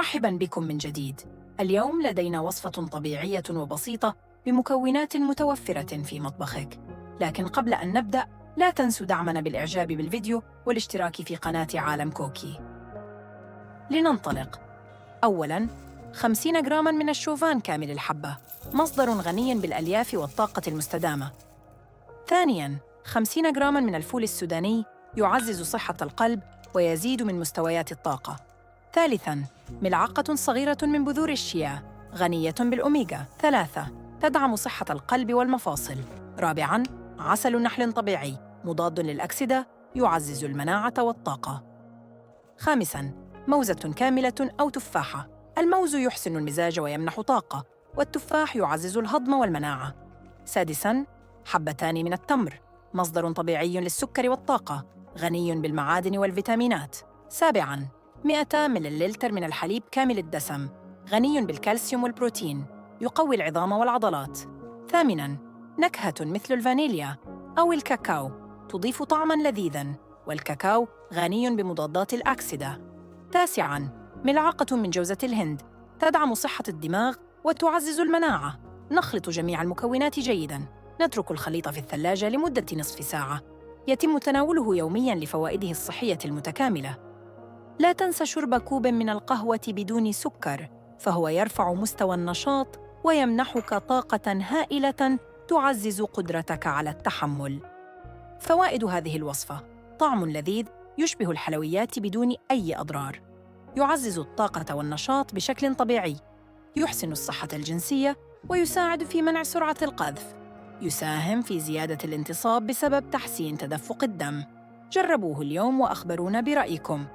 مرحباً بكم من جديد. اليوم لدينا وصفة طبيعية وبسيطة بمكونات متوفرة في مطبخك. لكن قبل أن نبدأ، لا تنسوا دعمنا بالإعجاب بالفيديو والاشتراك في قناة عالم كوكي. لننطلق. أولاً، 50 جراما من الشوفان كامل الحبة، مصدر غني بالألياف والطاقة المستدامة. ثانياً، 50 جراما من الفول السوداني، يعزز صحة القلب ويزيد من مستويات الطاقة. ثالثاً، ملعقة صغيرة من بذور الشيا، غنية بالأوميغا 3، تدعم صحة القلب والمفاصل. رابعاً، عسل نحل طبيعي مضاد للأكسدة، يعزز المناعة والطاقة. خامساً، موزة كاملة أو تفاحة. الموز يحسن المزاج ويمنح طاقة، والتفاح يعزز الهضم والمناعة. سادساً، حبتان من التمر، مصدر طبيعي للسكر والطاقة، غني بالمعادن والفيتامينات. سابعاً، 100 مللتر من الحليب كامل الدسم، غني بالكالسيوم والبروتين، يقوي العظام والعضلات. ثامناً، نكهة مثل الفانيليا أو الكاكاو، تضيف طعماً لذيذاً، والكاكاو غني بمضادات الأكسدة. تاسعاً، ملعقة من جوزة الهند، تدعم صحة الدماغ وتعزز المناعة. نخلط جميع المكونات جيداً، نترك الخليط في الثلاجة لمدة نصف ساعة. يتم تناوله يومياً لفوائده الصحية المتكاملة. لا تنسى شرب كوب من القهوة بدون سكر، فهو يرفع مستوى النشاط ويمنحك طاقة هائلة تعزز قدرتك على التحمل. فوائد هذه الوصفة: طعم لذيذ يشبه الحلويات بدون أي أضرار، يعزز الطاقة والنشاط بشكل طبيعي، يحسن الصحة الجنسية ويساعد في منع سرعة القذف، يساهم في زيادة الانتصاب بسبب تحسين تدفق الدم. جربوه اليوم وأخبرونا برأيكم.